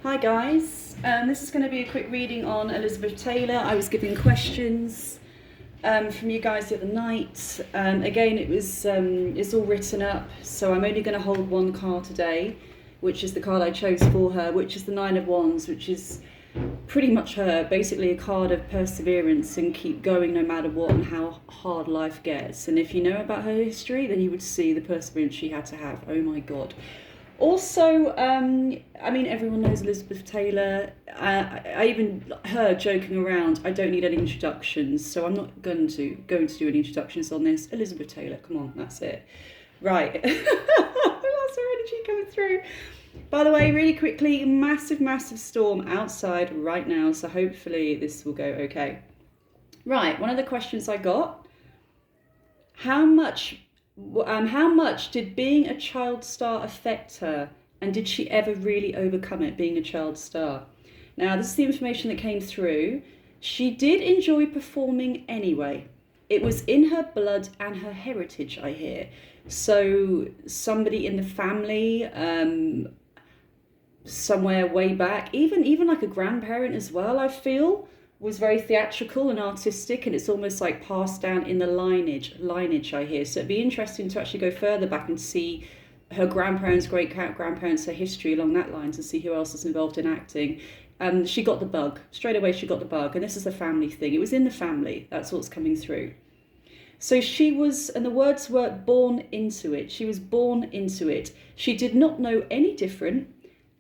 Hi guys, this is going to be a quick reading on Elizabeth Taylor. I was given questions from you guys the other night. Again, it's all written up, so I'm only going to hold one card today, which is the card I chose for her, which is the Nine of Wands, which is pretty much her, basically a card of perseverance and keep going no matter what and how hard life gets. And if you know about her history, then you would see the perseverance she had to have. Oh my God. Also, everyone knows Elizabeth Taylor. I even heard joking around, I don't need any introductions, so I'm not going to do any introductions on this. Elizabeth Taylor, come on, that's it. Right. Lots of energy coming through. By the way, really quickly, massive storm outside right now, so hopefully this will go okay. Right, one of the questions I got, how much did being a child star affect her, and did she ever really overcome it, being a child star? Now, this is the information that came through. She did enjoy performing anyway. It was in her blood and her heritage, I hear. So somebody in the family, somewhere way back, even like a grandparent as well, I feel, was very theatrical and artistic, and it's almost like passed down in the lineage I hear. So it'd be interesting to actually go further back and see her grandparents, great grandparents, her history along that line, to see who else is involved in acting. And she got the bug straight away. She got the bug, and this is a family thing. It was in the family. That's what's coming through. So she was, and the words were born into it. She was born into it. She did not know any different.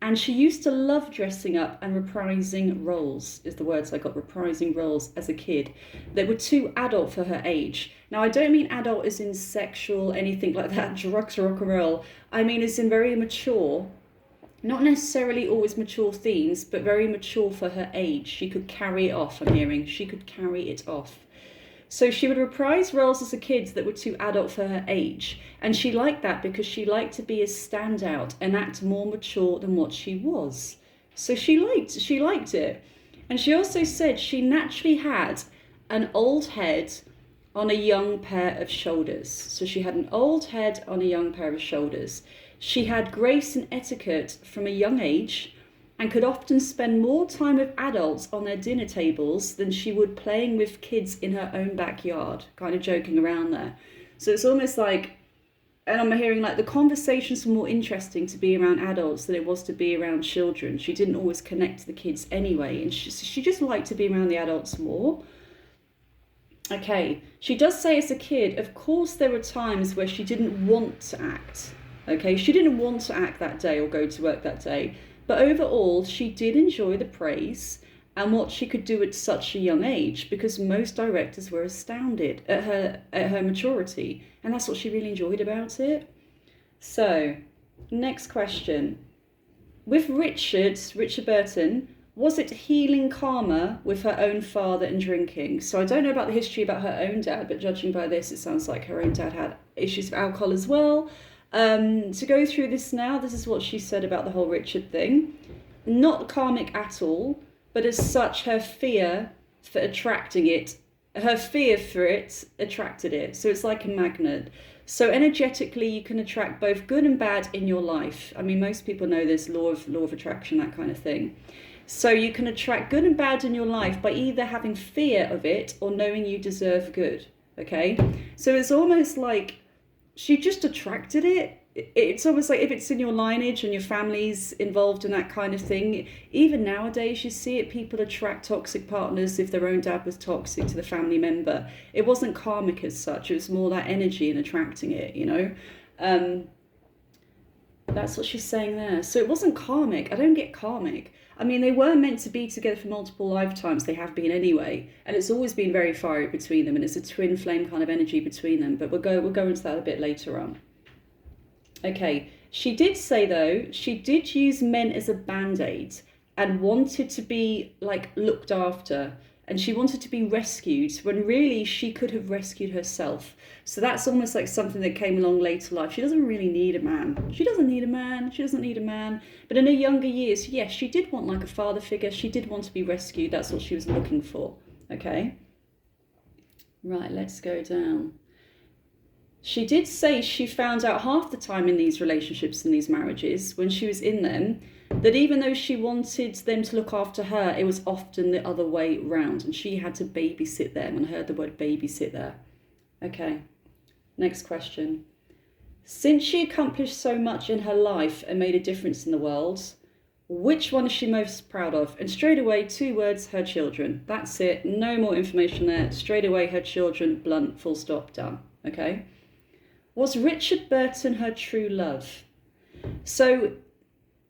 And she used to love dressing up and reprising roles, is the words I got, reprising roles as a kid. They were too adult for her age. Now, I don't mean adult as in sexual, anything like that, drugs, rock and roll. I mean as in very mature, not necessarily always mature themes, but very mature for her age. She could carry it off, I'm hearing. She could carry it off. So she would reprise roles as a kid that were too adult for her age. And she liked that because she liked to be a standout and act more mature than what she was. So she liked it. And she also said she naturally had an old head on a young pair of shoulders. So she had an old head on a young pair of shoulders. She had grace and etiquette from a young age, and could often spend more time with adults on their dinner tables than she would playing with kids in her own backyard, kind of joking around there. So it's almost like, and I'm hearing like the conversations were more interesting to be around adults than it was to be around children. She didn't always connect to the kids anyway, and she just liked to be around the adults more. Okay, she does say as a kid, of course there were times where she didn't want to act. Okay, she didn't want to act that day or go to work that day. But overall, she did enjoy the praise and what she could do at such a young age, because most directors were astounded at her maturity, and that's what she really enjoyed about it. So, next question. With Richard Burton, was it healing karma with her own father and drinking? So I don't know about the history about her own dad, but judging by this, it sounds like her own dad had issues with alcohol as well. To go through this now, this is what she said about the whole Richard thing. Not karmic at all, but as such, her fear for attracting it, her fear for it attracted it. So it's like a magnet. So energetically, you can attract both good and bad in your life. I mean, most people know this law of attraction, that kind of thing. So you can attract good and bad in your life by either having fear of it or knowing you deserve good. Okay? So it's almost like she just attracted it. It's almost like if it's in your lineage and your family's involved in that kind of thing, even nowadays you see it, people attract toxic partners if their own dad was toxic to the family member. It wasn't karmic as such, it was more that energy and attracting it, you know. That's what she's saying there. So it wasn't karmic. I don't get karmic. I mean, they were meant to be together for multiple lifetimes. They have been anyway. And it's always been very fiery between them. And it's a twin flame kind of energy between them. But we'll go into that a bit later on. Okay. She did say, though, she did use men as a band-aid and wanted to be, like, looked after. And she wanted to be rescued when really she could have rescued herself. So that's almost like something that came along later life. She doesn't really need a man. She doesn't need a man. But in her younger years, yes, she did want like a father figure. She did want to be rescued. That's what she was looking for. Okay. Right, let's go down. She did say she found out half the time in these relationships and these marriages, when she was in them, That even though she wanted them to look after her, it was often the other way round, and she had to babysit them, and I heard the word babysit there. Okay, next question. Since she accomplished so much in her life and made a difference in the world, which one is she most proud of? And straight away, 2 words, her children. That's it. No more information there. Straight away, her children, blunt, full stop, done. Okay? Was Richard Burton her true love? So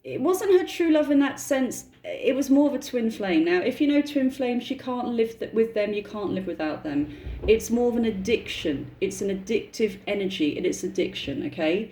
it wasn't her true love in that sense. It was more of a twin flame. Now, if you know twin flames, you can't live with them, you can't live without them. It's more of an addiction. It's an addictive energy, and it's addiction, okay?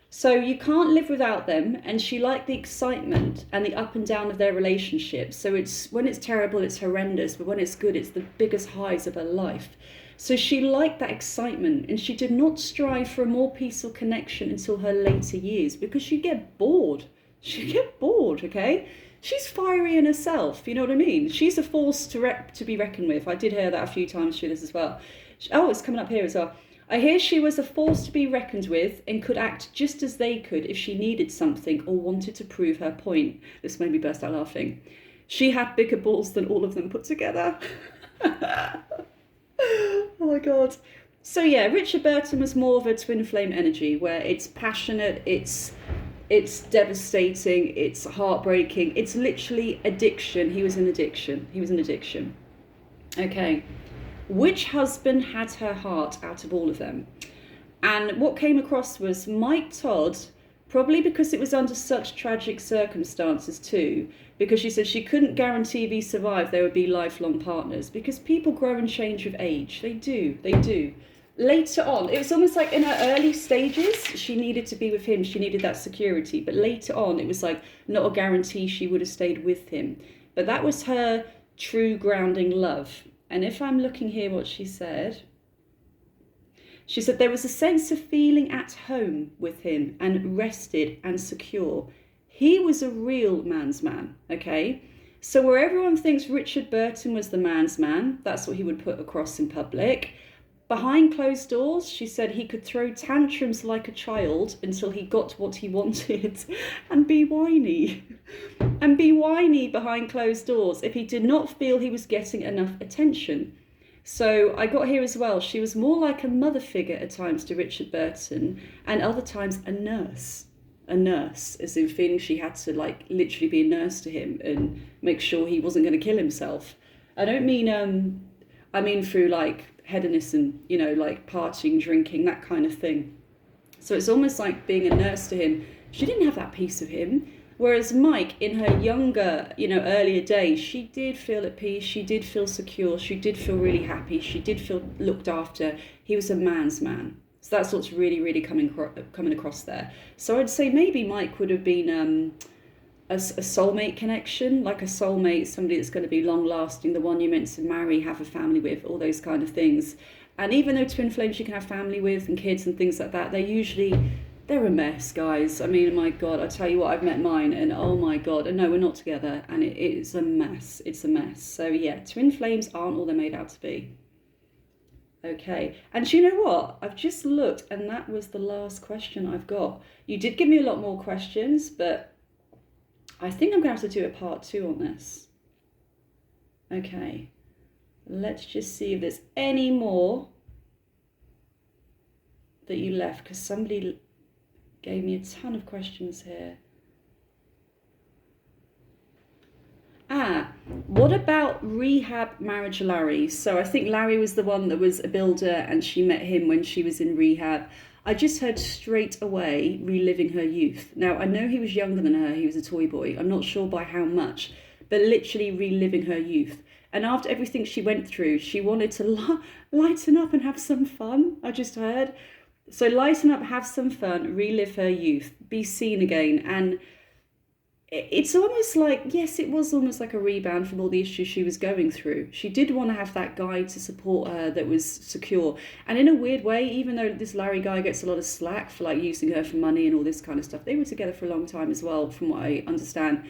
So you can't live without them, and she liked the excitement and the up and down of their relationship. So it's when it's terrible, it's horrendous, but when it's good, it's the biggest highs of her life. So she liked that excitement, and she did not strive for a more peaceful connection until her later years, because she'd get bored. She'd get bored, okay? She's fiery in herself, you know what I mean? She's a force to be reckoned with. I did hear that a few times through this as well. Oh, it's coming up here as well. I hear she was a force to be reckoned with and could act just as they could if she needed something or wanted to prove her point. This made me burst out laughing. She had bigger balls than all of them put together. Oh my God. So yeah, Richard Burton was more of a twin flame energy where it's passionate, it's devastating, it's heartbreaking, it's literally addiction. He was an addiction. Okay. Which husband had her heart out of all of them? And what came across was Mike Todd, probably because it was under such tragic circumstances too, because she said she couldn't guarantee if he survived they would be lifelong partners, because people grow and change with age. They do. Later on, it was almost like in her early stages, she needed to be with him. She needed that security. But later on, it was like not a guarantee she would have stayed with him. But that was her true grounding love. And if I'm looking here what she said there was a sense of feeling at home with him and rested and secure. He was a real man's man, okay? So where everyone thinks Richard Burton was the man's man, that's what he would put across in public. Behind closed doors, she said he could throw tantrums like a child until he got what he wanted and be whiny. And be whiny behind closed doors if he did not feel he was getting enough attention. So I got here as well, she was more like a mother figure at times to Richard Burton, and other times a nurse, as in feeling she had to like literally be a nurse to him and make sure he wasn't going to kill himself. I don't mean, I mean through like hedonism, you know, like partying, drinking, that kind of thing. So it's almost like being a nurse to him. She didn't have that piece of him. Whereas Mike, in her younger, you know, earlier days, she did feel at peace, she did feel secure, she did feel really happy, she did feel looked after. He was a man's man. So that's what's really, really coming across there. So I'd say maybe Mike would have been a soulmate connection, like a soulmate, somebody that's going to be long-lasting, the one you're meant to marry, have a family with, all those kind of things. And even though twin flames you can have family with and kids and things like that, they're a mess, guys. I mean, my God, I tell you what, I've met mine and oh my God, and no, we're not together, and it is a mess. It's a mess. So yeah, twin flames aren't all they're made out to be. Okay, and you know what? I've just looked and that was the last question I've got. You did give me a lot more questions, but I think I'm going to have to do a part 2 on this. Okay, let's just see if there's any more that you left, because somebody gave me a ton of questions here. What about rehab marriage Larry? So I think Larry was the one that was a builder and she met him when she was in rehab. I just heard straight away reliving her youth. Now, I know he was younger than her. He was a toy boy. I'm not sure by how much, but literally reliving her youth. And after everything she went through, she wanted to lighten up and have some fun, I just heard. So lighten up, have some fun, relive her youth, be seen again. And it's almost like, yes, it was almost like a rebound from all the issues she was going through. She did want to have that guy to support her that was secure. And in a weird way, even though this Larry guy gets a lot of slack for like using her for money and all this kind of stuff, they were together for a long time as well, from what I understand.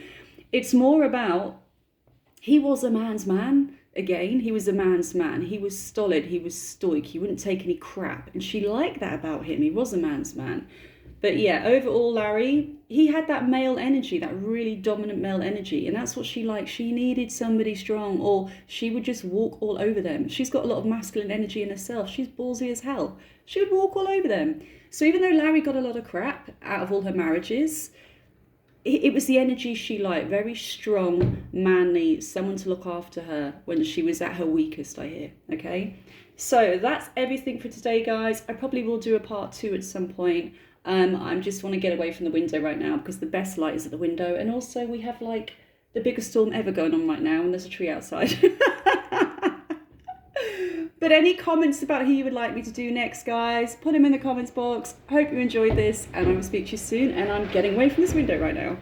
It's more about, he was a man's man. Again, he was a man's man. He was stolid. He was stoic. He wouldn't take any crap. And she liked that about him. He was a man's man. But yeah, overall, Larry, he had that male energy, that really dominant male energy. And that's what she liked. She needed somebody strong, or she would just walk all over them. She's got a lot of masculine energy in herself. She's ballsy as hell. She would walk all over them. So even though Larry got a lot of crap out of all her marriages, it was the energy she liked. Very strong, manly, someone to look after her when she was at her weakest, I hear. Okay? So that's everything for today, guys. I probably will do a part 2 at some point. I just want to get away from the window right now because the best light is at the window. And also we have like the biggest storm ever going on right now and there's a tree outside. But any comments about who you would like me to do next, guys, put them in the comments box. Hope you enjoyed this and I will speak to you soon. And I'm getting away from this window right now.